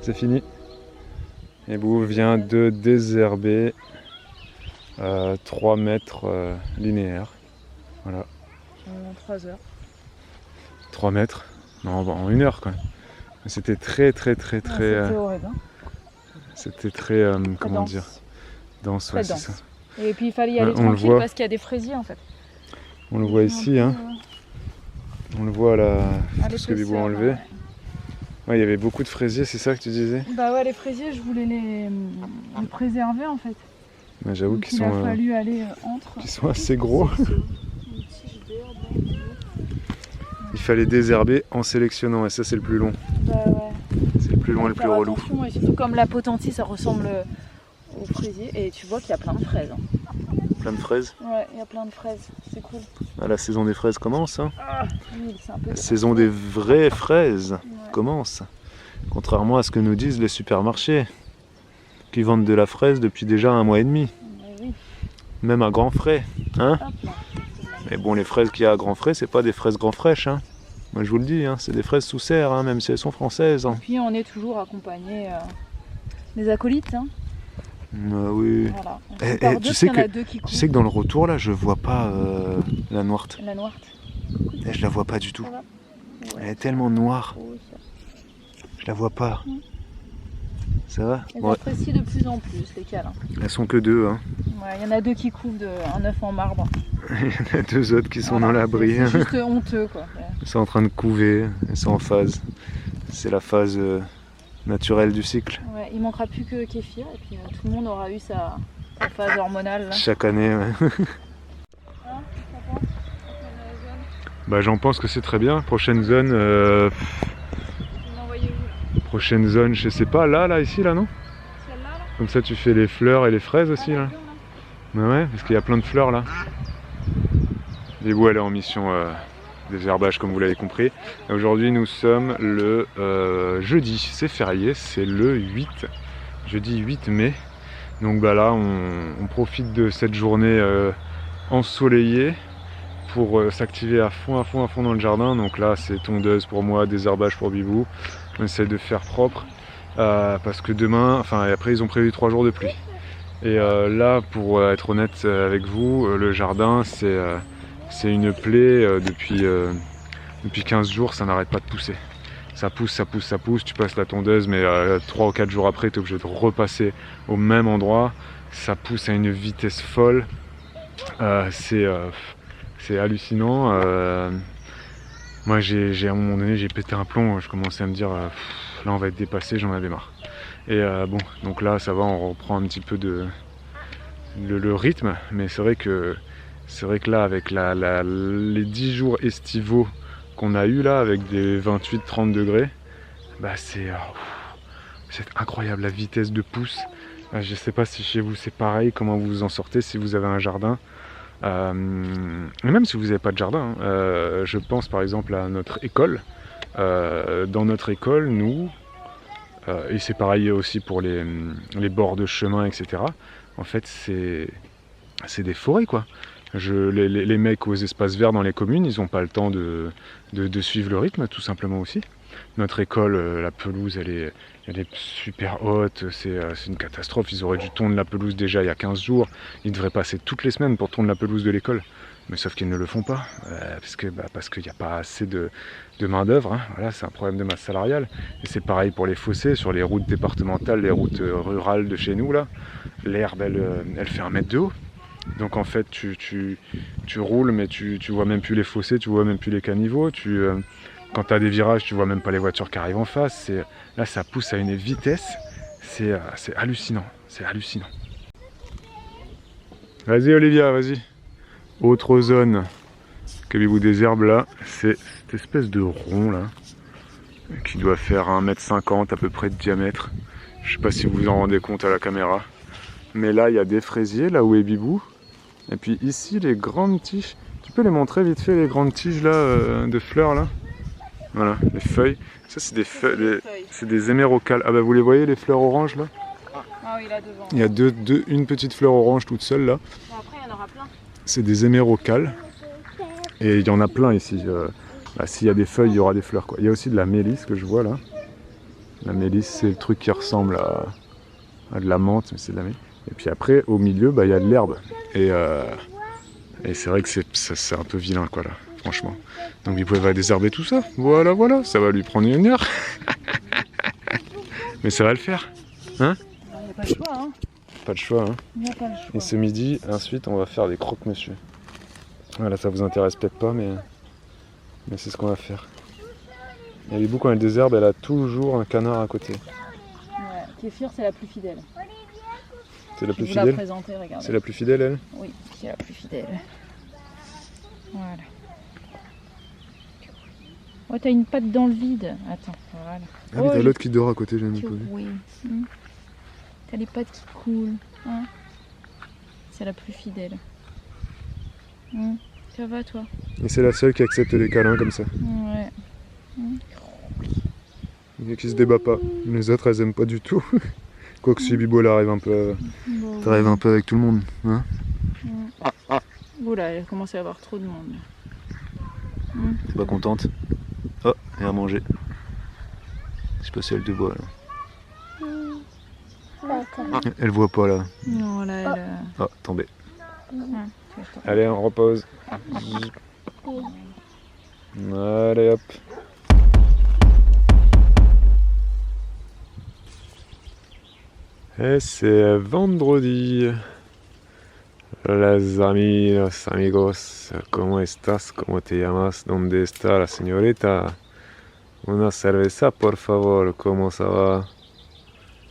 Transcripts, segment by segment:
c'est fini. Et Bibou vient de désherber 3 mètres linéaires. Voilà. En 3 heures. 3 mètres? Non, en 1 heure quand même. C'était très. C'était horrible. Hein. C'était très, comment dense. dire, dense, ouais, c'est ça. Et puis il fallait y aller on le tranquille voit. parce qu'il y a des fraisiers en fait. On le voit ici, hein. On le voit là, tout ce que Bibou a enlevé. Ouais, il y avait beaucoup de fraisiers, c'est ça que tu disais? Bah ouais, les fraisiers, je voulais les préserver en fait. Ouais, j'avoue qu'ils sont, il a fallu aller entre. qu'ils sont assez gros. Il fallait désherber en sélectionnant, et ça c'est le plus long. Bah ouais. C'est le plus long et le plus relou. Et surtout comme la potentie, ça ressemble au fraisier. Et tu vois qu'il y a plein de fraises. Hein. Plein de fraises? Ouais, il y a plein de fraises, c'est cool. Ah, la saison des fraises commence, hein. Oui, c'est un peu... La saison des vraies fraises commence. Contrairement à ce que nous disent les supermarchés, qui vendent de la fraise depuis déjà 1 mois et demi. Oui. Même à grands frais, hein. Hop, mais bon, les fraises qu'il y a à grands frais, c'est pas des fraises grand fraîches, hein. Moi je vous le dis, hein, c'est des fraises sous serre, hein, même si elles sont françaises. Hein. Puis on est toujours accompagné des acolytes. Hein. Oui. Voilà. Tu sais que dans le retour là, je vois pas la noirte. La noirte. Et je la vois pas du tout. Ouais. Elle est tellement noire. Je la vois pas. Ça va? Elles apprécient de plus en plus les câlins. Elles sont que 2. Hein. Ouais, il y en a 2 qui couvrent un œuf en marbre. Il y en a 2 autres qui sont dans l'abri. C'est juste honteux quoi. Elles sont en train de couver, elles sont en phase. C'est la phase naturelle du cycle. Ouais, il manquera plus que Kéfir et puis tout le monde aura eu sa phase hormonale. Là. Chaque année, ouais. Bah j'en pense que c'est très bien. Prochaine zone. Prochaine zone, je sais pas, là, ici, là, non? Celle-là, là. Comme ça tu fais les fleurs et les fraises aussi, là. Ouais, parce qu'il y a plein de fleurs, là. Bibou, elle est en mission désherbage, comme vous l'avez compris. Aujourd'hui, nous sommes le jeudi, c'est férié, c'est le 8, jeudi 8 mai. Donc bah là, on profite de cette journée ensoleillée pour s'activer à fond dans le jardin. Donc là, c'est tondeuse pour moi, désherbage pour Bibou. On essaie de faire propre parce que demain, enfin après ils ont prévu 3 jours de pluie. Et là, pour être honnête avec vous, le jardin c'est une plaie depuis 15 jours, ça n'arrête pas de pousser. Ça pousse, tu passes la tondeuse, mais 3 ou 4 jours après, tu es obligé de repasser au même endroit. Ça pousse à une vitesse folle. C'est hallucinant. Moi, à un moment donné, j'ai pété un plomb. Je commençais à me dire, là, on va être dépassé, j'en avais marre. Et bon, donc là, ça va, on reprend un petit peu le rythme. Mais c'est vrai que là, avec les 10 jours estivaux qu'on a eu là, avec des 28-30 degrés, bah c'est incroyable la vitesse de pousse. Je sais pas si chez vous c'est pareil, comment vous vous en sortez si vous avez un jardin. Et même si vous n'avez pas de jardin, je pense par exemple à notre école. Dans notre école, nous, et c'est pareil aussi pour les bords de chemin, etc. En fait, c'est des forêts, quoi. Les mecs aux espaces verts dans les communes, ils n'ont pas le temps de suivre le rythme, tout simplement aussi. Notre école, la pelouse, elle est super haute, c'est une catastrophe. Ils auraient dû tondre la pelouse déjà il y a 15 jours. Ils devraient passer toutes les semaines pour tondre la pelouse de l'école. Mais sauf qu'ils ne le font pas, parce qu'il n'y a pas assez de main d'œuvre. Hein. Voilà, c'est un problème de masse salariale. Et c'est pareil pour les fossés, sur les routes départementales, les routes rurales de chez nous. Là, l'herbe, elle fait 1 mètre de haut. Donc en fait, tu roules, mais tu vois même plus les fossés, tu vois même plus les caniveaux. Quand tu as des virages, tu vois même pas les voitures qui arrivent en face. Là, ça pousse à une vitesse, c'est hallucinant. C'est hallucinant. Vas-y Olivia, vas-y. Autre zone que Bibou désherbe là, c'est cette espèce de rond là, qui doit faire 1,50 m à peu près de diamètre. Je sais pas si vous vous en rendez compte à la caméra. Mais là, il y a des fraisiers, là où est Bibou. Et puis ici, les grandes tiges. Tu peux les montrer vite fait, les grandes tiges là, de fleurs là. Voilà, les feuilles. Ça, c'est des feuilles. C'est des émérocales. Ah bah vous les voyez, les fleurs oranges là? Ah oui, là devant. Il y a une petite fleur orange toute seule là. Bon, après, il y en aura plein. C'est des émérocales. Et il y en a plein ici. S'il y a des feuilles, il y aura des fleurs, quoi. Il y a aussi de la mélisse que je vois là. La mélisse, c'est le truc qui ressemble à de la menthe, mais c'est de la mélisse. Et puis après, au milieu, bah, y a de l'herbe. Et c'est vrai que c'est un peu vilain, quoi, là, franchement. Donc Bibou va désherber tout ça. Voilà, voilà, ça va lui prendre 1 heure. Mais ça va le faire. Hein? Il n'y a pas le choix, hein. Pas le choix, hein. Il n'y a pas le choix. Et ce midi, ensuite, on va faire des croque-monsieur. Voilà, ça vous intéresse peut-être pas, mais c'est ce qu'on va faire. Et Bibou, quand elle désherbe, elle a toujours un canard à côté. Ouais, Kéfir, c'est la plus fidèle. C'est la plus Je vous la fidèle? présenter, regardez. C'est la plus fidèle, elle? Oui, c'est la plus fidèle. Voilà. Oh, t'as une patte dans le vide. Attends, voilà. Ah oui, t'as l'autre qui dort à côté, j'ai même pas vu. Oui. T'as les pattes qui coulent. Hein, c'est la plus fidèle. Ça va, toi? Et c'est la seule qui accepte les câlins comme ça. Ouais. Et qui se débat pas. Les autres, elles aiment pas du tout. Quoique si Bibou, elle arrive un peu... T'arrives un peu avec tout le monde, hein? Oula, il commence à y avoir trop de monde. T'es pas contente? Oh, elle a mangé. Je sais pas si elle te voit là. Elle voit pas là. Non, là, elle... Oh, tombée. Allez, on repose. Allez, hop. Et c'est vendredi. Les amis, los amigos, ¿cómo estás? ¿Cómo te llamas? ¿Dónde está la señorita? Una cerveza, por favor, ¿cómo ça va?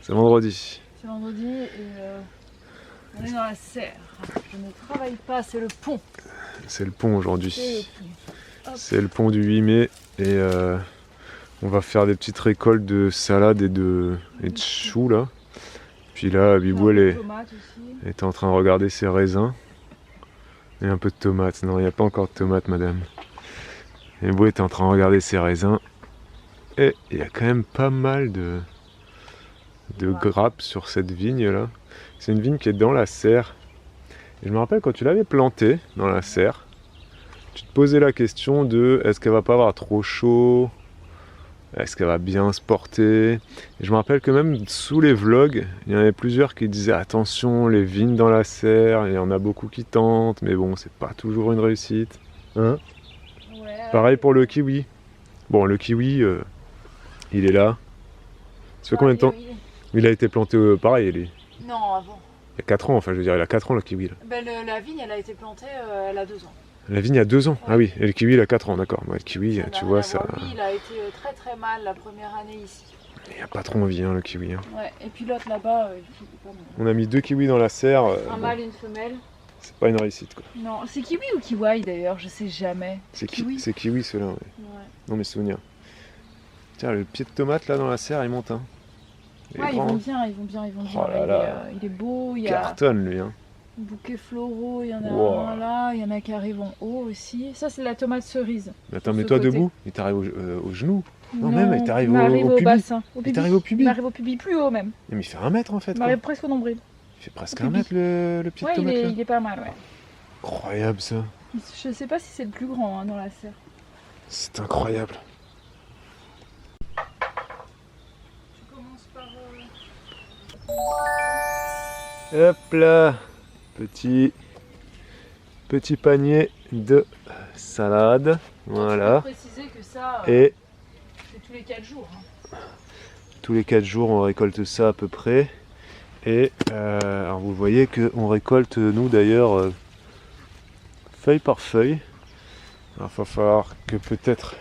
C'est vendredi. C'est vendredi et on est dans la serre. Je ne travaille pas, c'est le pont. C'est le pont aujourd'hui. C'est le pont. C'est le pont du 8 mai et on va faire des petites récoltes de salade et de choux là. Puis là, Bibou, elle est en train de regarder ses raisins. Et un peu de tomates. Non, il n'y a pas encore de tomates, madame. Et Bibou est en train de regarder ses raisins. Et il y a quand même pas mal de grappes sur cette vigne là. C'est une vigne qui est dans la serre. Et je me rappelle quand tu l'avais plantée dans la serre, tu te posais la question de est-ce qu'elle va pas avoir trop chaud? Est-ce qu'elle va bien se porter? Et je me rappelle que même sous les vlogs, il y en avait plusieurs qui disaient attention, les vignes dans la serre, il y en a beaucoup qui tentent, mais bon, c'est pas toujours une réussite. Hein? Ouais, pareil pour le kiwi. Bon, le kiwi, il est là. Ça fait combien de temps? Il a été planté pareil, lui. Non, avant. Il y a 4 ans, enfin je veux dire, il a 4 ans le kiwi là. Ben, la vigne, elle a été plantée, elle a 2 ans. La vigne a 2 ans? Ouais. Ah oui, et le kiwi il a 4 ans, d'accord. Ouais, le kiwi, tu vois, ça... Lui, il a été très très mal la première année ici. Il a pas trop envie, hein, le kiwi. Hein. Ouais, et puis l'autre là-bas, il est pas mal. On a mis 2 kiwis dans la serre. Un mâle et une femelle. C'est pas une réussite, quoi. Non, c'est kiwi ou kiwi d'ailleurs, je sais jamais. C'est kiwi, ceux-là, ouais. Ouais. Non, mes souvenirs. Tiens, le pied de tomate là dans la serre, il monte, hein. Ils vont bien. Oh là là. Il est beau, il y a... Cartonne, lui, hein. Bouquets floraux, il y en a un là, il y en a qui arrivent en haut aussi. Ça, c'est la tomate cerise. Mais attends, mets-toi debout. Il t'arrive au genou. Non, même, il t'arrive au pubis. bassin. Il t'arrive au pubis. Il m'arrive au pubis, plus haut même. Mais il fait 1 mètre en fait. Il m'arrive presque au nombril. Il fait presque 1 mètre le pied de tomate. Ouais, il est pas mal, ouais. Incroyable ça. Je sais pas si c'est le plus grand dans la serre. C'est incroyable. Tu commences par... Hop là. Petit panier de salade. Voilà. Je peux préciser que ça, et c'est tous les 4 jours. Hein. Tous les 4 jours, on récolte ça à peu près. Et alors vous voyez qu'on récolte, nous d'ailleurs, feuille par feuille. Alors il va falloir que peut-être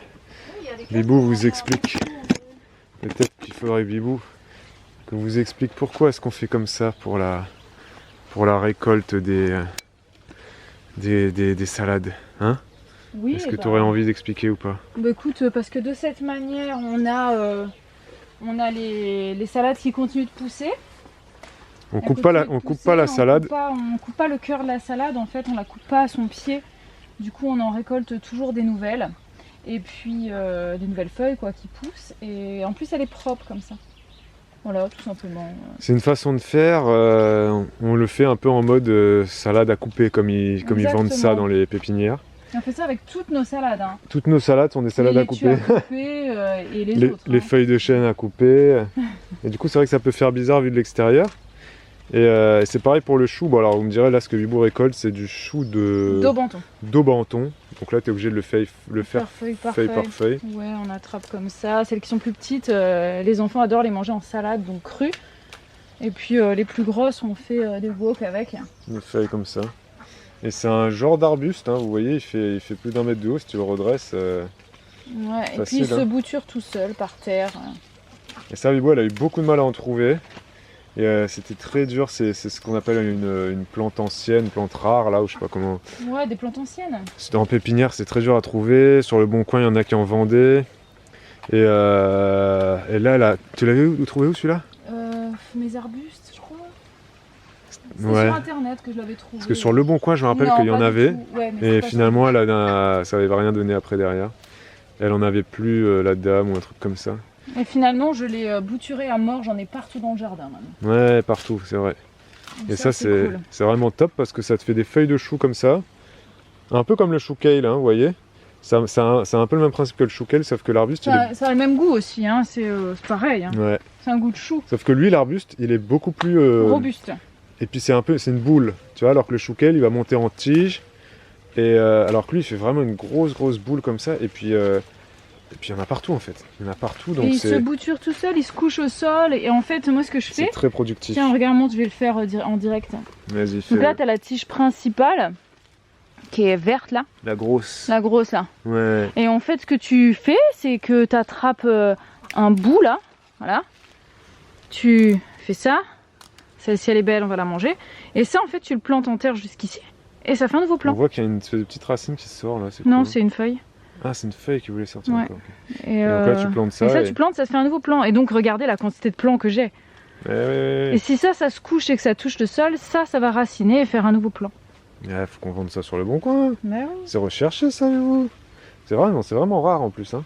Bibou vous explique. Peut-être qu'il faudrait Bibou que vous explique pourquoi est-ce qu'on fait comme ça pour la récolte des salades. Hein? Oui, est-ce que tu aurais envie d'expliquer ou pas? Bah écoute, parce que de cette manière, on a les salades qui continuent de pousser. On coupe pas la salade. On coupe pas le cœur de la salade, en fait, on la coupe pas à son pied. Du coup, on en récolte toujours des nouvelles. Et puis des nouvelles feuilles quoi, qui poussent. Et en plus, elle est propre comme ça. Voilà, tout simplement. C'est une façon de faire, on le fait un peu en mode salade à couper, comme ils vendent ça dans les pépinières. Et on fait ça avec toutes nos salades. Hein. Toutes nos salades sont des salades Les à couper. et les autres. Les feuilles de chêne à couper. Et du coup, c'est vrai que ça peut faire bizarre vu de l'extérieur. Et c'est pareil pour le chou. Bon, alors vous me direz, là, ce que Bibou récolte, c'est du chou d'Aubenton. Donc là, tu es obligé de le faire feuille par feuille. Ouais, on attrape comme ça. Celles qui sont plus petites, les enfants adorent les manger en salade, donc crues. Et puis les plus grosses, on fait des wok avec. Des feuilles comme ça. Et c'est un genre d'arbuste, hein, vous voyez, il fait plus d'1 mètre de haut si tu le redresses. Ouais, facile, et puis il se bouture tout seul par terre. Et ça, Bibou, elle a eu beaucoup de mal à en trouver. Et c'était très dur, c'est ce qu'on appelle une plante ancienne, une plante rare, là, ou je sais pas comment. Ouais, des plantes anciennes. C'était en pépinière, c'est très dur à trouver. Sur le Bon Coin, il y en a qui en vendaient. Et là, tu l'avais trouvé où celui-là? Mes arbustes, je crois. C'est ouais. sur internet que je l'avais trouvé. Parce que sur le Bon Coin, je me rappelle qu'il y en avait. Ouais, et finalement, ça n'avait rien donné après derrière. Elle en avait plus, la dame, ou un truc comme ça. Et finalement, je l'ai bouturé à mort, j'en ai partout dans le jardin maintenant. Ouais, partout, c'est vrai. Donc et ça, c'est cool. vraiment top parce que ça te fait des feuilles de chou comme ça. Un peu comme le chou kale, hein, vous voyez. C'est un peu le même principe que le chou kale, sauf que l'arbuste, ça a le même goût aussi, hein. C'est pareil. Hein. Ouais. C'est un goût de chou. Sauf que lui, l'arbuste, il est beaucoup plus... robuste. Et puis c'est une boule, tu vois, alors que le chou kale, il va monter en tige. Et alors que lui, il fait vraiment une grosse boule comme ça. Et puis il y en a partout en fait. Il y en a partout. Donc et il se bouture tout seul, il se couche au sol. Et en fait, moi, ce que je fais... C'est très productif. Tiens, regarde-moi, je vais le faire en direct. Vas-y, fais. Donc là, tu as la tige principale qui est verte là. La grosse. La grosse là. Ouais. Et en fait, ce que tu fais, c'est que tu attrapes un bout là. Voilà. Tu fais ça. Celle-ci, elle est belle, on va la manger. Et ça, en fait, tu le plantes en terre jusqu'ici. Et ça fait un nouveau plant. On voit qu'il y a une espèce de petite racine qui sort là. Non, cool. c'est une feuille. Ah, c'est une feuille qui voulait sortir Ouais. encore. Okay. Et donc là, tu plantes ça. Et ça, tu plantes, ça te fait un nouveau plant. Et donc, regardez la quantité de plants que j'ai. Ouais. Et si ça se couche et que ça touche le sol, ça va raciner et faire un nouveau plant. Faut qu'on vende ça sur le Bon Coin. Mais oui. C'est recherché, ça, vous. C'est vraiment rare en plus. Hein.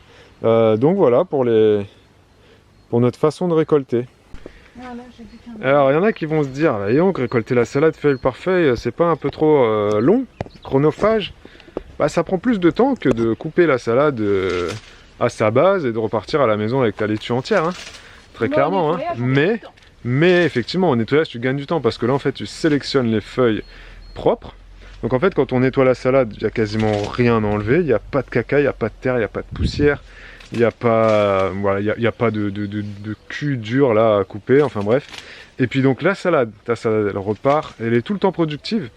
Donc voilà pour notre façon de récolter. Voilà, alors il y en a qui vont se dire, bah, donc récolter la salade feuille par feuille, c'est pas un peu trop long, chronophage? Bah ça prend plus de temps que de couper la salade à sa base et de repartir à la maison avec ta laitue entière, hein. Très clairement. Hein. Mais effectivement au nettoyage tu gagnes du temps parce que là en fait tu sélectionnes les feuilles propres. Donc en fait quand on nettoie la salade, il n'y a quasiment rien à enlever, il n'y a pas de caca, il n'y a pas de terre, il n'y a pas de poussière. Il n'y a pas, voilà, y a pas de cul dur là à couper, enfin bref. Et puis donc la salade, ta salade elle repart, elle est tout le temps productive.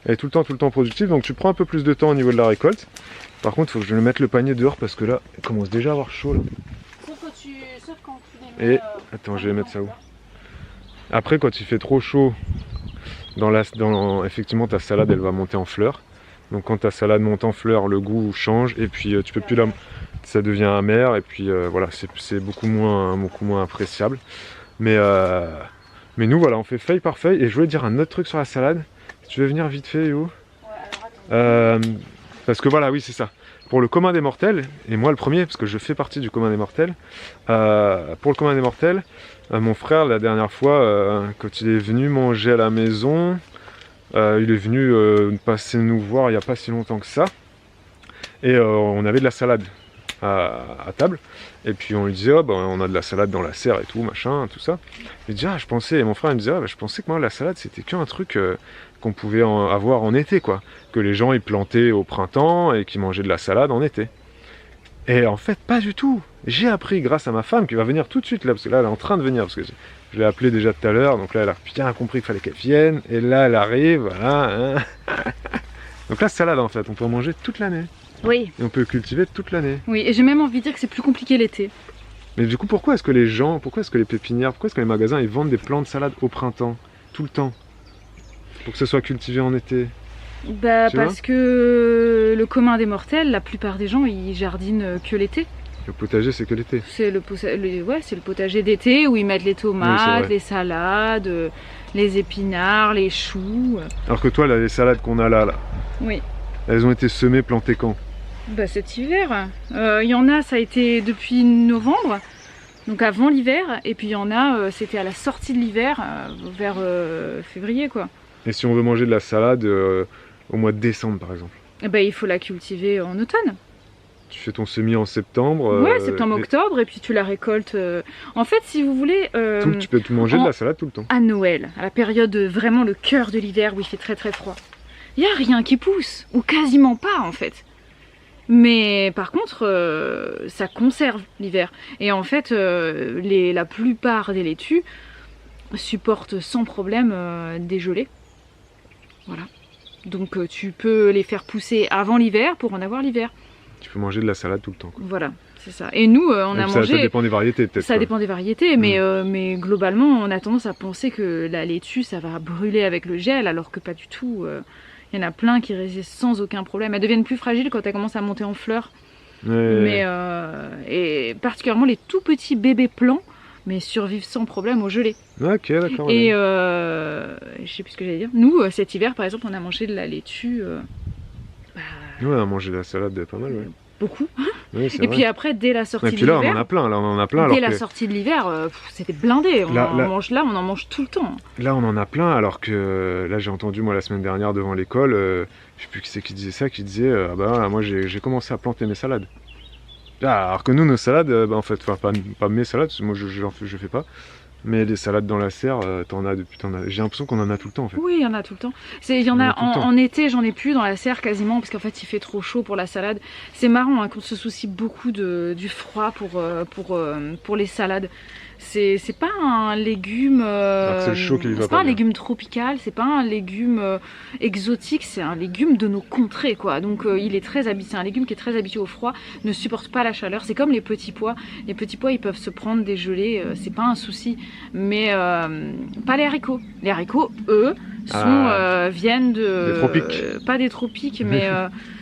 Elle est tout le temps productive, donc tu prends un peu plus de temps au niveau de la récolte. Par contre, il faut que je le mette le panier dehors parce que là, il commence déjà à avoir chaud là. Sauf quand tu les mets, attends, je vais mettre ça où? Après, quand il fait trop chaud, effectivement ta salade elle va monter en fleurs. Donc quand ta salade monte en fleurs, le goût change et puis tu peux plus ça devient amer et puis voilà, c'est beaucoup moins appréciable. Mais nous voilà, on fait feuille par feuille. Et je voulais dire un autre truc sur la salade. Si tu veux venir vite fait, Yo. Parce que voilà, oui c'est ça. Pour le commun des mortels, et moi le premier, parce que je fais partie du commun des mortels, pour le commun des mortels, mon frère la dernière fois, quand il est venu manger à la maison, il est venu passer nous voir il n'y a pas si longtemps que ça. Et on avait de la salade à table. Et puis on lui disait, oh, bah, on a de la salade dans la serre et tout, machin, tout ça. Il dit, je pensais, et mon frère il me disait, je pensais que moi la salade c'était qu'un truc qu'on pouvait avoir en été, quoi. Que les gens ils plantaient au printemps et qui mangeaient de la salade en été. Et en fait, pas du tout. J'ai appris grâce à ma femme qui va venir tout de suite là, parce que là elle est en train de venir, parce que je l'ai appelée déjà tout à l'heure, donc là elle a bien compris qu'il fallait qu'elle vienne, et là elle arrive, voilà. Hein. Donc la salade en fait, on peut en manger toute l'année. Oui. Et on peut cultiver toute l'année. Oui, et j'ai même envie de dire que c'est plus compliqué l'été. Mais du coup, pourquoi est-ce que les pépinières, pourquoi est-ce que les magasins ils vendent des plants de salade au printemps, tout le temps, pour que ce soit cultivé en été? Bah parce que le commun des mortels, la plupart des gens ils jardinent que l'été. Le potager c'est que l'été. C'est le potager d'été où ils mettent les tomates, les salades, les épinards, les choux. Alors que toi là, les salades qu'on a là, oui. Elles ont été semées, plantées quand? Bah cet hiver. Il y en a, ça a été depuis novembre, donc avant l'hiver, et puis il y en a, c'était à la sortie de l'hiver, vers février quoi. Et si on veut manger de la salade au mois de décembre par exemple? Eh ben, il faut la cultiver en automne. Tu fais ton semis en septembre. Ouais, septembre-octobre, et puis tu la récoltes. En fait, si vous voulez. Tu peux tout manger de la salade tout le temps. À Noël, à la période vraiment le cœur de l'hiver où il fait très très froid, il n'y a rien qui pousse, ou quasiment pas en fait. Mais par contre, ça conserve l'hiver. Et en fait, la plupart des laitues supportent sans problème des gelées. Voilà. Donc tu peux les faire pousser avant l'hiver pour en avoir l'hiver. Tu peux manger de la salade tout le temps, quoi. Voilà, c'est ça. Et nous, on a mangé... Ça dépend des variétés, peut-être. Ça dépend des variétés, mais globalement, on a tendance à penser que la laitue, ça va brûler avec le gel, alors que pas du tout. Il y en a plein qui résistent sans aucun problème. Elles deviennent plus fragiles quand elles commencent à monter en fleurs. Ouais. Et particulièrement les tout petits bébés plants, mais survivent sans problème au gelé. Ok, d'accord. Et je sais plus ce que j'allais dire. Nous, cet hiver, par exemple, on a mangé de la laitue... Ouais, on a mangé de la salade pas mal, ouais. Beaucoup. Ouais, et puis après, dès la sortie de l'hiver... Et puis là, on en a plein. Dès la sortie de l'hiver, c'était blindé. On en mange tout le temps. Là, on en a plein, alors que là, j'ai entendu, moi, la semaine dernière, devant l'école, je sais plus qui c'est qui disait ça, qui disait, ah bah voilà, moi, j'ai commencé à planter mes salades. Alors que nous, nos salades, en fait, pas mes salades, parce que moi, je fais pas. Mais les salades dans la serre, j'ai l'impression qu'on en a tout le temps en fait. Oui, il y en a tout le temps. Il y en a en été, j'en ai plus dans la serre quasiment, parce qu'en fait il fait trop chaud pour la salade. C'est marrant qu'on se soucie beaucoup du froid pour les salades. C'est pas un légume. C'est le chaud qui lui va c'est pas un légume tropical, c'est pas un légume exotique, c'est un légume de nos contrées quoi. Donc c'est un légume qui est très habitué au froid, ne supporte pas la chaleur. C'est comme les petits pois. Les petits pois ils peuvent se prendre des gelées, c'est pas un souci. Mais pas les haricots. Les haricots, eux, viennent de. Des tropiques. Pas des tropiques, mais.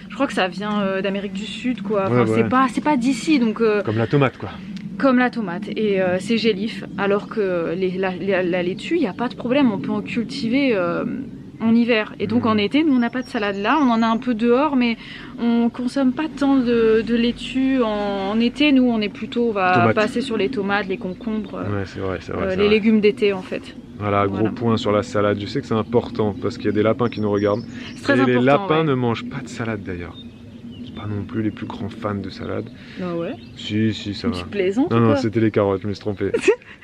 Je crois que ça vient d'Amérique du Sud quoi. Ouais, enfin, c'est pas d'ici donc. Comme la tomate quoi. Comme la tomate, et c'est gélif, alors que la laitue, il n'y a pas de problème, on peut en cultiver en hiver. Et donc en été, nous on n'a pas de salade là, on en a un peu dehors, mais on consomme pas tant de laitue en été. Nous on est plutôt, on va passer sur les tomates, les concombres, ouais, c'est vrai, les légumes d'été en fait. Voilà, gros point sur la salade. Je sais que c'est important parce qu'il y a des lapins qui nous regardent. C'est très important. Les lapins ne mangent pas de salade d'ailleurs. Pas non plus les plus grands fans de salade. Ah ouais. Si, ça va. Tu plaisantes Non, c'était les carottes, je me suis trompé.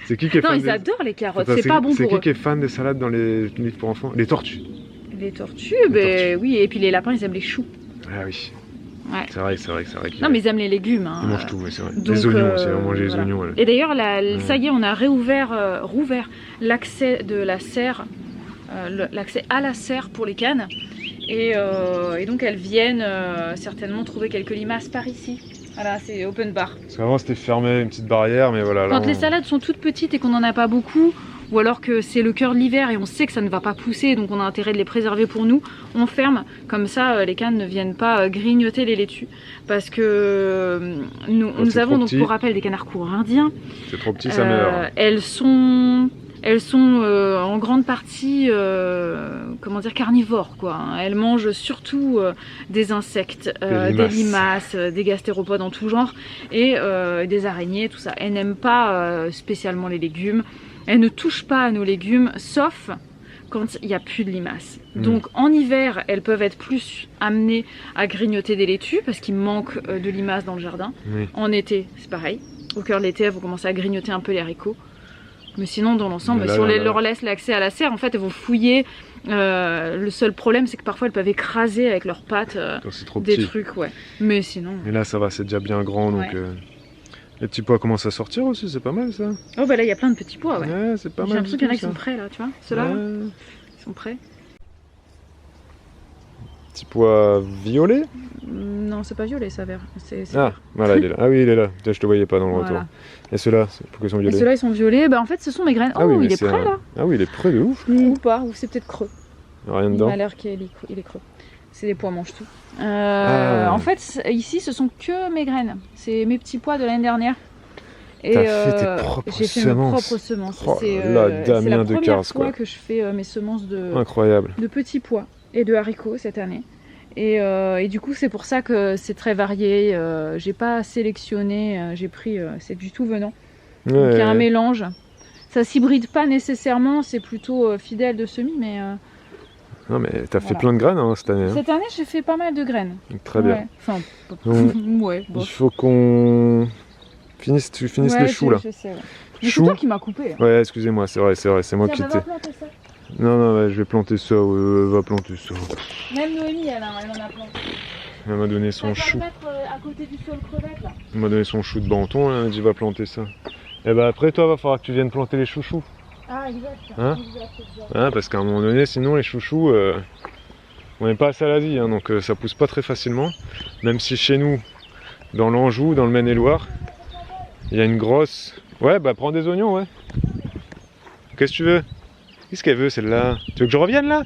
C'est qui est fan Non, ils adorent les carottes, c'est pas bon pour eux. C'est qui est fan des salades dans les livres pour enfants? Les tortues. Les tortues, oui, et puis les lapins, ils aiment les choux. Ah oui. Ouais. C'est vrai. Non, mais ils aiment les légumes. Hein. Ils mangent tout, c'est vrai. Donc, les oignons aussi, on mange les oignons. Ouais. Et d'ailleurs, ça y est, on a rouvert l'accès de la serre, l'accès à la serre pour les cannes. Et donc elles viennent certainement trouver quelques limaces par ici. Voilà, c'est open bar. Parce qu'avant c'était fermé, une petite barrière, mais voilà. Quand les salades sont toutes petites et qu'on n'en a pas beaucoup, ou alors que c'est le cœur de l'hiver et on sait que ça ne va pas pousser, donc on a intérêt de les préserver pour nous, on ferme. Comme ça, les cannes ne viennent pas grignoter les laitues. Parce que nous avons donc pour rappel des canards courts indiens. C'est trop petit, ça meurt. Elles sont en grande partie carnivores quoi. Elles mangent surtout des insectes, des limaces, des gastéropodes en tout genre et des araignées, tout ça. Elles n'aiment pas spécialement les légumes. Elles ne touchent pas à nos légumes sauf quand il n'y a plus de limaces. Donc en hiver, elles peuvent être plus amenées à grignoter des laitues parce qu'il manque de limaces dans le jardin. En été, c'est pareil. Au cœur de l'été, elles vont commencer à grignoter un peu les haricots. Mais sinon, dans l'ensemble, si on leur laisse l'accès à la serre, en fait, elles vont fouiller. Le seul problème, c'est que parfois, elles peuvent écraser avec leurs pattes des trucs, ouais. Mais sinon... Mais là, ça va, c'est déjà bien grand, donc... Les petits pois commencent à sortir aussi, c'est pas mal, ça. Oh, bah là, il y a plein de petits pois, ouais. Ouais, c'est pas mal. J'ai l'impression qu'il y en a qui sont prêts, là, tu vois. Ceux-là, ils sont prêts. Petit pois violet? Non, c'est pas violet, ça, vert. Vert. Voilà, il est là. Ah oui, il est là. Je te voyais pas dans le retour. Et ceux-là, pourquoi ils sont violets? Ceux-là, ils sont violets. Bah, en fait, ce sont mes graines. Il est prêt, là. Ah oui, il est prêt de ouf. Ou pas, ou c'est peut-être creux. Rien dedans. Il a l'air qu'il est creux. C'est des pois mange-tout. En fait, ici, ce sont que mes graines. C'est mes petits pois de l'année dernière. Et j'ai fait mes propres semences. C'est la première fois que je fais mes semences de petits pois et de haricots cette année. Et du coup, c'est pour ça que c'est très varié. J'ai pas sélectionné, j'ai pris, c'est du tout venant. Donc il y a un mélange. Ça s'hybride pas nécessairement, c'est plutôt fidèle de semis, mais Non mais t'as fait Voilà. plein de graines hein, cette année. Hein. Cette année, j'ai fait pas mal de graines. Très bien. Ouais. Enfin, Donc, ouais, il bof. faut qu'on finisse, tu finisses Ouais, les choux là. je sais, ouais. Mais c'est Choux. toi qui m'as coupé. Ouais, excusez-moi, c'est vrai, c'est moi qui Tiens, t'ai. va planter ça. Non, non, ouais, je vais planter ça, va planter ça. Même Noémie, elle en a planté. Elle m'a donné Ça son va chou. le mettre à côté du sol crevette là. Elle m'a donné son chou de Banton, elle m'a dit va planter ça. Et bah après toi, va falloir que tu viennes planter les chouchous. Ah, exact. Hein Exact. Hein, parce qu'à un moment donné, sinon les chouchous, on n'est pas à Salazie, hein, donc ça pousse pas très facilement. Même si chez nous, dans l'Anjou, dans le Maine-et-Loire, il y a une grosse... Ouais, bah prends des oignons, ouais. Qu'est-ce que tu veux? Qu'est-ce qu'elle veut celle-là? Tu veux que je revienne là?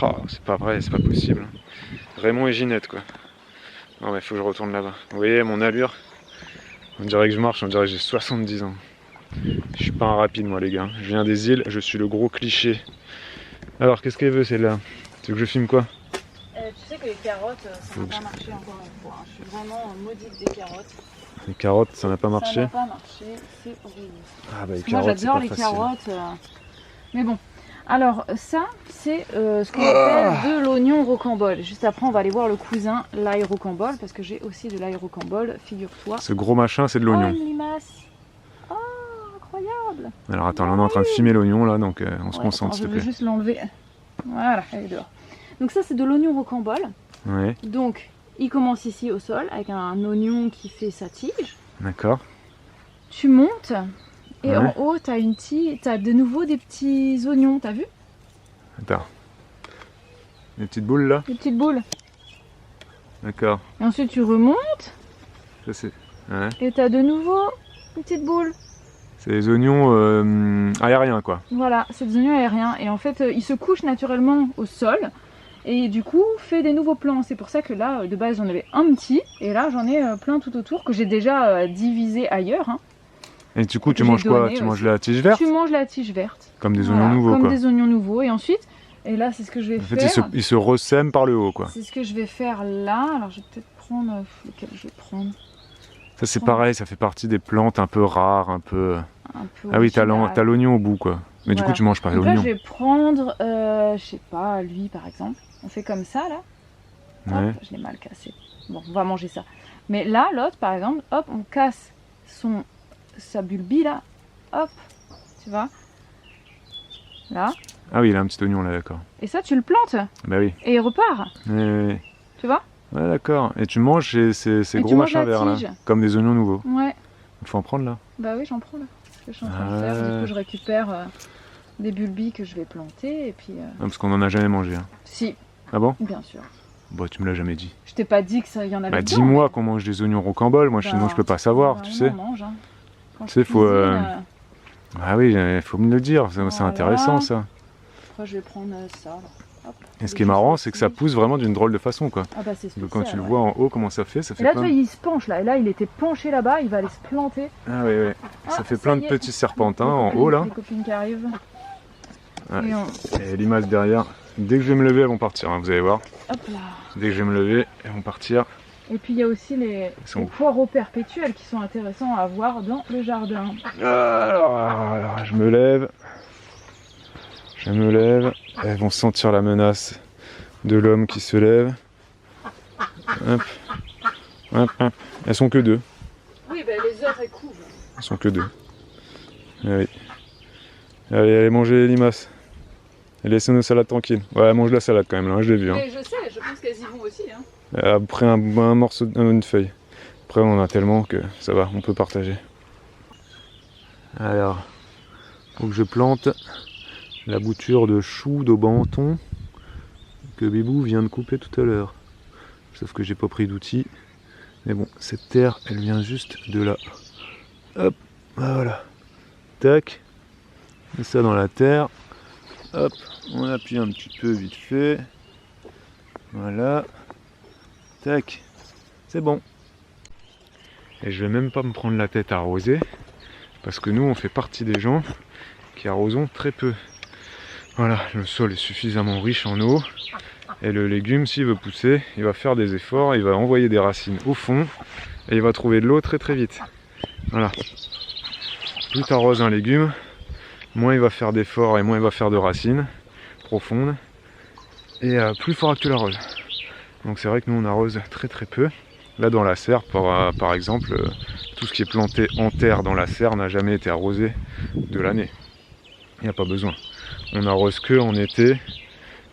Oh, c'est pas vrai, c'est pas possible. Raymond et Ginette quoi. Non mais faut que je retourne là-bas. Vous voyez mon allure? On dirait que je marche, on dirait que j'ai 70 ans. Je suis pas un rapide moi les gars. Je viens des îles, je suis le gros cliché. Alors qu'est-ce qu'elle veut celle-là? Tu veux que je filme quoi? Tu sais que les carottes, ça n'a pas marché encore une fois. Je suis vraiment maudite des carottes. Les carottes, ça n'a pas marché? Ça n'a pas marché, c'est horrible. Ah bah les Parce que moi carottes, c'est j'adore pas les facile. carottes. Mais bon. Alors ça, c'est ce qu'on appelle de l'oignon rocambole. Juste après, on va aller voir le cousin, l'ail rocambole, parce que j'ai aussi de l'ail rocambole, figure-toi. Ce gros machin, c'est de Oh, l'oignon. une limace. Oh, incroyable. Alors attends, là on est en train de filmer l'oignon là, donc on se Ouais, concentre attends, s'il te je vais plaît. juste l'enlever. Voilà, elle est dehors. Donc ça, c'est de l'oignon rocambole. Ouais, Donc, il commence ici au sol, avec un oignon qui fait sa tige. d'accord. Tu montes, et Ouais. en haut, t'as de nouveau des petits oignons, t'as vu? Attends. Les petites boules là? Des petites boules. D'accord. Et ensuite, tu remontes, Ça c'est. Ouais. et t'as de nouveau une petite boule. C'est les oignons aériens quoi. Voilà, c'est des oignons aériens. Et en fait, ils se couchent naturellement au sol. Et du coup, fait des nouveaux plants. C'est pour ça que là, de base, j'en avais un petit. Et là, j'en ai plein tout autour que j'ai déjà divisé ailleurs. Hein. Et du coup, tu J'ai manges quoi? donné Tu aussi. manges la tige verte? Tu manges la tige verte. Comme des Voilà, oignons nouveaux comme quoi. des oignons nouveaux. Et ensuite, et là, c'est ce que je vais En fait, faire. ils se ressèment par le haut quoi. C'est ce que je vais faire là. Alors, je vais peut-être prendre lequel je vais prendre. Ça c'est pareil, ça fait partie des plantes un peu rares, un peu. Un peu Ah oui, t'as original. l'oignon au bout quoi. Mais du coup, Voilà. tu manges pas Donc là, l'oignon. je vais prendre, je sais pas, lui par exemple. On fait comme ça là. Hop, Ouais. je l'ai mal cassé. Bon, on va manger ça. Mais là, l'autre par exemple, hop, on casse sa bulbie là. Hop, tu vois. Là. Ah oui, il a un petit oignon là, d'accord. Et ça, tu le plantes. Bah oui. Et il repart. Ouais, Tu vois. ouais, d'accord. Et tu manges ces Et gros tu manges machins la verts là. tige. Comme des oignons nouveaux. Ouais. Il faut en prendre là. Bah oui, j'en prends là. C'est ce que je suis en train de Ah faire. Du ouais. coup, je récupère des bulbis que je vais planter. Et puis. Ah, parce qu'on en a jamais mangé. Hein. Si, Ah bon? bien sûr. Bah tu me l'as jamais dit. Je t'ai pas dit que ça y en avait. Bah dedans, dis-moi mais- qu'on mange des oignons rocambole, moi Ben, sinon je peux pas savoir, ben, tu on sais. en mange, hein. Quand Tu sais, je faut, cuisine, Ah oui, il faut me le dire, c'est Voilà. intéressant ça. après, je vais prendre ça. Là. Hop. Et ce qui est marrant, c'est que ça pousse vraiment d'une drôle de façon quoi. Ah bah c'est Donc spécial, quand tu le ouais. vois en haut, comment ça fait Et fait là, tu plein... vois, il se penche là. Et là, il était penché là-bas. Il va aller se planter. Ah oui, oui. Ça Ah, fait ça plein y de est. petits serpentins Les en copines- haut là. Les copines qui arrivent. Ouais. Et on- Et les masses derrière. Dès que je vais me lever, elles vont partir, hein, vous allez voir. Hop là. Dès que je vais me lever, elles vont partir. Et puis, il y a aussi les sont où poireaux perpétuels qui sont intéressants à voir dans le jardin. Alors, je me lève. Je me lève. Elles vont sentir la menace de l'homme qui se lève. Hop. Hop, hop. Elles sont que deux. Oui, bah, les autres, elles couvrent. Elles sont que deux. Allez. Allez manger les limaces. Et laissez nos salades tranquilles. Ouais, mange la salade quand même, là, je l'ai vu. Hein. Mais je sais, je pense qu'elles y vont aussi. Hein. Après un morceau, une feuille. Après on en a tellement que ça va, on peut partager. Alors, faut que je plante la bouture de chou d'Aubenton que Bébou vient de couper tout à l'heure. Sauf que j'ai pas pris d'outils. Mais bon, cette terre, elle vient juste de là. Hop, voilà. Tac. Et ça dans la terre. Hop, on appuie un petit peu vite fait. Voilà. Tac. C'est bon. Et je vais même pas me prendre la tête à arroser. Parce que nous, on fait partie des gens qui arrosons très peu. Voilà, le sol est suffisamment riche en eau. Et le légume, s'il veut pousser, il va faire des efforts, il va envoyer des racines au fond. Et il va trouver de l'eau très très vite. Voilà. Plus tu arroses un légume, moins il va faire d'efforts et moins il va faire de racines profondes. et plus il faudra que tu l'arroses. Donc c'est vrai que nous on arrose très très peu. Là dans la serre par exemple, tout ce qui est planté en terre dans la serre n'a jamais été arrosé de l'année. Il n'y a pas besoin. On arrose que en été,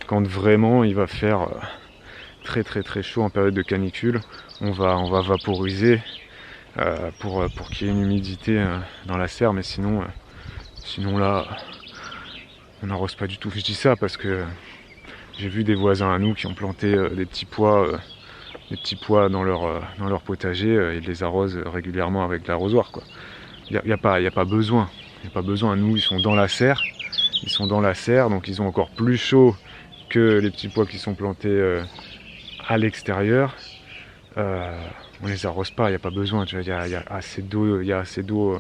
quand vraiment il va faire très très très chaud en période de canicule. On va vaporiser pour qu'il y ait une humidité dans la serre, mais sinon là on n'arrose pas du tout. Je dis ça parce que j'ai vu des voisins à nous qui ont planté des petits pois dans leur potager, ils les arrosent régulièrement avec l'arrosoir, quoi. Il n'y a pas besoin. Il n'y a pas besoin. Nous, ils sont dans la serre. Ils sont dans la serre, donc ils ont encore plus chaud que les petits pois qui sont plantés à l'extérieur. On les arrose pas, il n'y a pas besoin. Tu vois, il y a assez d'eau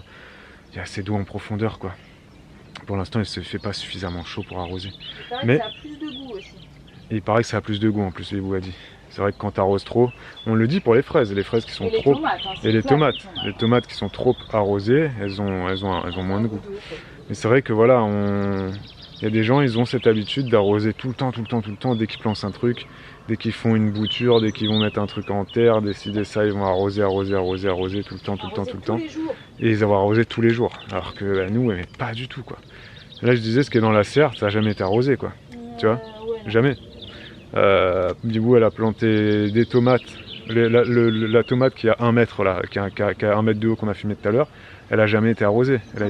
en profondeur, quoi. Pour l'instant, il ne se fait pas suffisamment chaud pour arroser. Mais ça a plus de goût aussi. Et il paraît que ça a plus de goût en plus, les a dit. C'est vrai que quand tu arroses trop, on le dit pour les fraises qui sont trop. Et les tomates qui sont trop arrosées, elles ont moins de goût. Mais c'est vrai que voilà, il y a des gens, ils ont cette habitude d'arroser tout le temps, dès qu'ils plantent un truc, dès qu'ils font une bouture, dès qu'ils vont mettre un truc en terre, décider ça, ils vont arroser tout le temps. Et ils vont arroser tous les jours. Alors que nous, pas du tout, quoi. Là, je disais, ce qui est dans la serre, ça n'a jamais été arrosé, quoi. Tu vois, jamais. Du coup, elle a planté des tomates. La tomate qui a 1 mètre là, qui a 1 mètre de haut qu'on a fumé tout à l'heure, elle a jamais été arrosée. Elle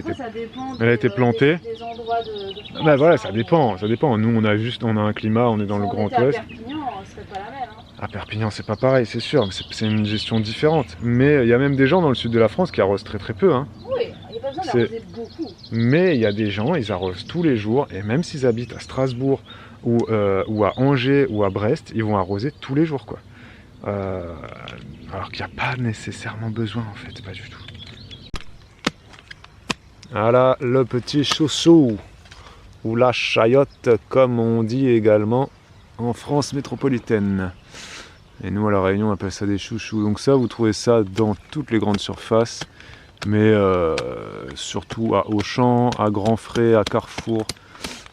a été plantée. Des endroits de France, bah voilà, ça dépend. Nous, on a un climat, on est dans le Grand Ouest. À Perpignan, c'est pas la même. À Perpignan, c'est pas pareil, c'est sûr. C'est une gestion différente. Mais il y a même des gens dans le sud de la France qui arrosent très très peu. Hein. Oui, il n'y a pas besoin d'arroser beaucoup. Mais il y a des gens, ils arrosent tous les jours, et même s'ils habitent à Strasbourg ou à Angers ou à Brest, ils vont arroser tous les jours, quoi. Alors qu'il n'y a pas nécessairement besoin, en fait, pas du tout. Voilà le petit chouchou, ou la chayotte, comme on dit également en France métropolitaine. Et nous à La Réunion on appelle ça des chouchous. Donc ça, vous trouvez ça dans toutes les grandes surfaces, mais surtout à Auchan, à Grand Frais, à Carrefour.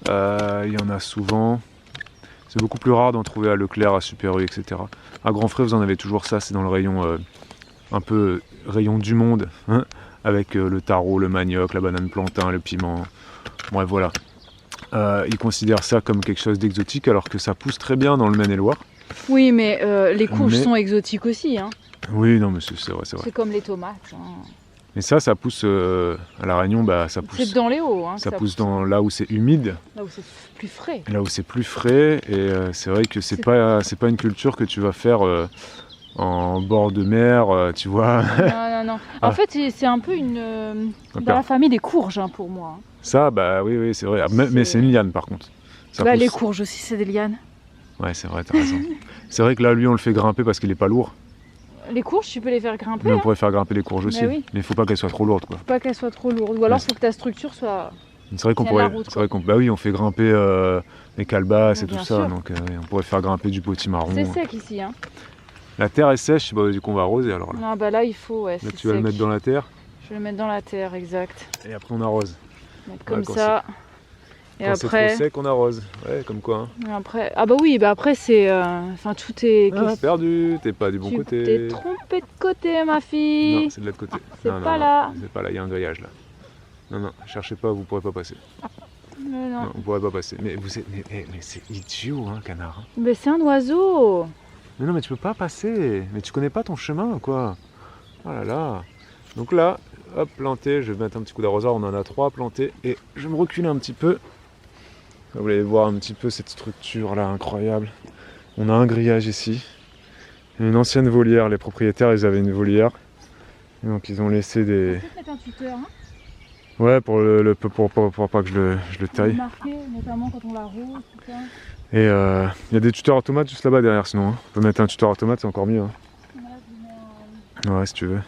Il y en a souvent. C'est beaucoup plus rare d'en trouver à Leclerc, à Super U, etc. À Grand Frais, vous en avez toujours ça, c'est dans le rayon un peu rayon du monde, hein, avec le taro, le manioc, la banane plantain, le piment. Bref, voilà. Ils considèrent ça comme quelque chose d'exotique, alors que ça pousse très bien dans le Maine-et-Loire. Oui, mais les courges sont exotiques aussi. Hein. Oui, non, mais c'est vrai. C'est comme les tomates. Hein. Mais ça pousse à La Réunion, ça pousse. C'est dans les hauts. Hein, ça pousse là où c'est humide. Là où c'est plus frais. Là où c'est plus frais, et c'est vrai que c'est pas une culture que tu vas faire en bord de mer, tu vois. Non. En fait, c'est un peu dans la famille des courges, hein, pour moi. Ça, oui, c'est vrai. Mais c'est une liane, par contre. Les courges aussi, c'est des lianes. Ouais, c'est vrai, t'as raison. C'est vrai que là, lui, on le fait grimper parce qu'il est pas lourd. Les courges, tu peux les faire grimper. Mais on pourrait faire grimper les courges aussi. Oui. Mais il faut pas qu'elles soient trop lourdes, quoi. Faut pas qu'elles soient trop lourdes. Ou alors, il faut que ta structure soit. C'est vrai qu'on pourrait. Bah oui, on fait grimper les calebasses et tout ça. Donc, on pourrait faire grimper du potimarron. C'est sec ici, hein. La terre est sèche, du coup, on va arroser alors. Là. Non, là, il faut. Ouais, là, tu vas le mettre dans la terre. Je vais le mettre dans la terre, exact. Et après, on arrose. Comme ça. Et quand après, c'est trop sec, on arrose. Ouais, comme quoi. Hein. Après, après c'est, tout est. Perdu. T'es pas du bon côté. Tu t'es trompé de côté, ma fille. Non, c'est de l'autre côté. C'est pas là. C'est pas là. Il y a un grillage là. Non, cherchez pas, vous pourrez pas passer. Non, vous pourrez pas passer. Mais c'est idiot, hein, canard. Mais c'est un oiseau. Mais non, mais tu peux pas passer. Mais tu connais pas ton chemin, quoi. Oh là là. Donc là, hop, planté. Je vais mettre un petit coup d'arrosoir. On en a 3 plantés. Et je vais me reculer un petit peu. Vous allez voir un petit peu cette structure là, incroyable. On a un grillage ici. Une ancienne volière. Les propriétaires, ils avaient une volière. Et donc ils ont laissé des. On peut mettre un tuteur, hein. Ouais, pour pas que je le taille. Marquer, notamment quand on l'arrose, tout ça. Et il y a des tuteurs automates juste là-bas derrière, sinon. Hein. On peut mettre un tuteur automate, c'est encore mieux. Hein. Ouais, si tu veux.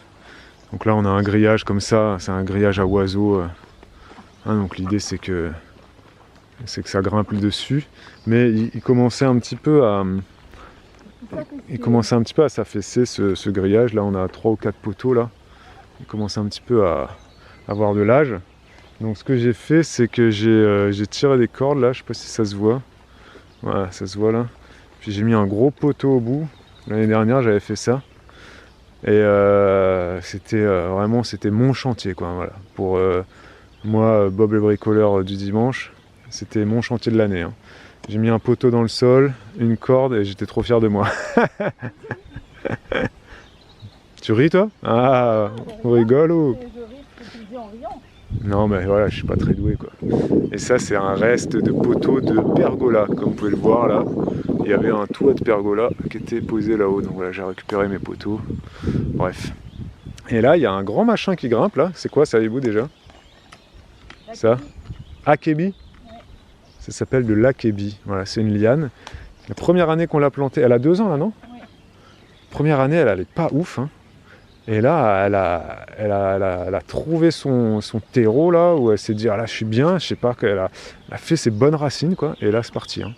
Donc là, on a un grillage comme ça. C'est un grillage à oiseaux. Hein, donc l'idée, c'est que ça grimpe le dessus. Mais il commençait un petit peu à. Il commençait un petit peu à s'affaisser ce grillage. Là, on a 3 ou 4 poteaux là. Il commençait un petit peu à avoir de l'âge. Donc ce que j'ai fait, c'est que j'ai tiré des cordes là, je sais pas si ça se voit. Voilà, ça se voit là. Puis j'ai mis un gros poteau au bout. L'année dernière, j'avais fait ça. Et c'était vraiment c'était mon chantier, quoi. Voilà. Pour moi, Bob le bricoleur du dimanche, c'était mon chantier de l'année. Hein. J'ai mis un poteau dans le sol, une corde et j'étais trop fier de moi. Tu ris toi? Ah, on rigole ou? Je ris ce que tu dis en riant. Non mais voilà, je suis pas très doué quoi. Et ça c'est un reste de poteau de pergola, comme vous pouvez le voir là. Il y avait un toit de pergola qui était posé là-haut, donc voilà, j'ai récupéré mes poteaux. Bref. Et là, il y a un grand machin qui grimpe là. C'est quoi, savez-vous déjà? Ça? Akebi? Ouais. Ça s'appelle de l'akebi. Voilà, c'est une liane. La première année qu'on l'a plantée, elle a 2 ans là, non? Ouais. Première année, elle allait pas ouf. Hein. Et là, elle a trouvé son terreau là, où elle s'est dit, ah là, je suis bien. Je sais pas, qu'elle a fait ses bonnes racines, quoi. Et là, c'est parti. Hein.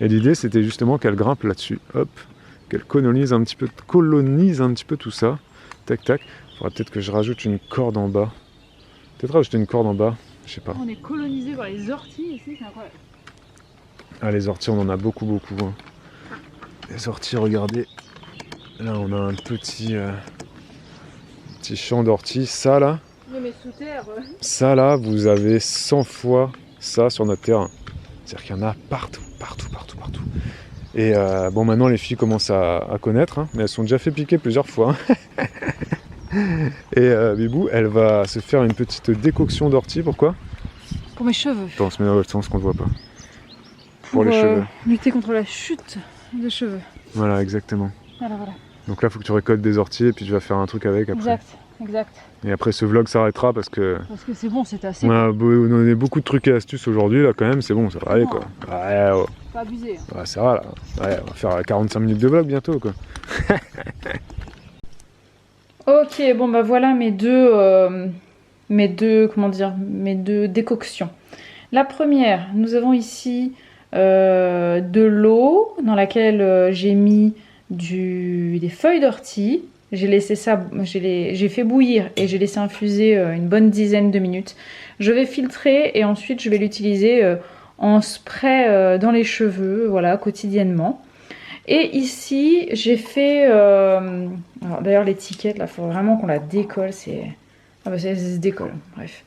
Et l'idée, c'était justement qu'elle grimpe là-dessus. Hop, qu'elle colonise un petit peu tout ça. Tac, tac. Il faudra peut-être que je rajoute une corde en bas. Peut-être rajouter une corde en bas. Je sais pas. On est colonisé par les orties ici, c'est incroyable. Ah, les orties, on en a beaucoup. Hein. Les orties, regardez. Là, on a un petit champ d'orties. Ça, là. Mais sous terre. Ça, là, vous avez 100 fois ça sur notre terrain. C'est-à-dire qu'il y en a partout. Et bon, maintenant, les filles commencent à connaître. Hein, mais elles sont déjà fait piquer plusieurs fois. Hein. Et Bibou, elle va se faire une petite décoction d'ortie. Pourquoi? Pour mes cheveux. Attends, on se met dans l'autre sens qu'on ne voit pas. Pour les cheveux. Lutter contre la chute de cheveux. Voilà, exactement. Voilà. Donc là, il faut que tu récoltes des orties et puis tu vas faire un truc avec après. Exact. Et après, ce vlog s'arrêtera parce que c'est bon, c'est assez. On a beaucoup de trucs et astuces aujourd'hui, là, quand même. C'est bon, ça va aller, quoi. Ouais. Pas abusé. Hein. Ouais, ça va, là. Ouais, on va faire 45 minutes de vlog bientôt, quoi. Ok, bon bah voilà mes deux décoctions. La première, nous avons ici de l'eau dans laquelle j'ai mis des feuilles d'ortie. J'ai laissé ça, j'ai fait bouillir et j'ai laissé infuser une bonne dizaine de minutes. Je vais filtrer et ensuite je vais l'utiliser en spray dans les cheveux, voilà, quotidiennement. Et ici, j'ai fait... d'ailleurs, l'étiquette, là, il faut vraiment qu'on la décolle. Ah bah, ça se décolle, bref.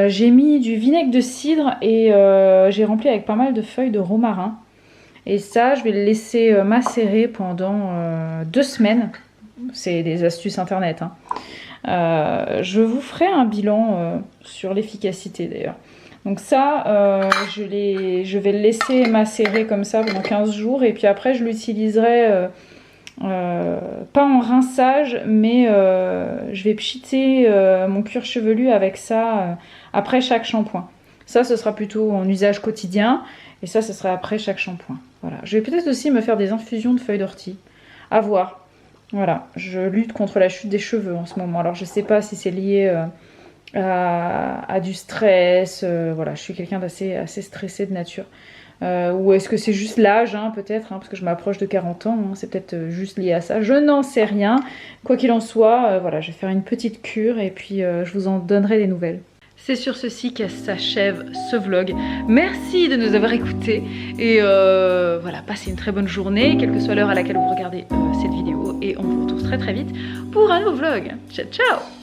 J'ai mis du vinaigre de cidre et j'ai rempli avec pas mal de feuilles de romarin. Et ça, je vais le laisser macérer pendant 2 semaines. C'est des astuces internet. Hein. Je vous ferai un bilan sur l'efficacité, d'ailleurs. Donc ça, je vais le laisser macérer comme ça pendant 15 jours. Et puis après, je l'utiliserai, pas en rinçage, mais je vais pchiter mon cuir chevelu avec ça après chaque shampoing. Ça, ce sera plutôt en usage quotidien. Et ça, ce sera après chaque shampoing. Voilà. Je vais peut-être aussi me faire des infusions de feuilles d'ortie. À voir. Voilà. Je lutte contre la chute des cheveux en ce moment. Alors, je sais pas si c'est lié... à du stress, voilà, je suis quelqu'un d'assez stressé de nature. Ou est-ce que c'est juste l'âge, hein, peut-être, hein, parce que je m'approche de 40 ans, hein, c'est peut-être juste lié à ça, je n'en sais rien. Quoi qu'il en soit, voilà, je vais faire une petite cure et puis je vous en donnerai des nouvelles. C'est sur ceci que s'achève ce vlog. Merci de nous avoir écoutés et voilà, passez une très bonne journée, quelle que soit l'heure à laquelle vous regardez cette vidéo, et on vous retrouve très vite pour un nouveau vlog. Ciao, ciao!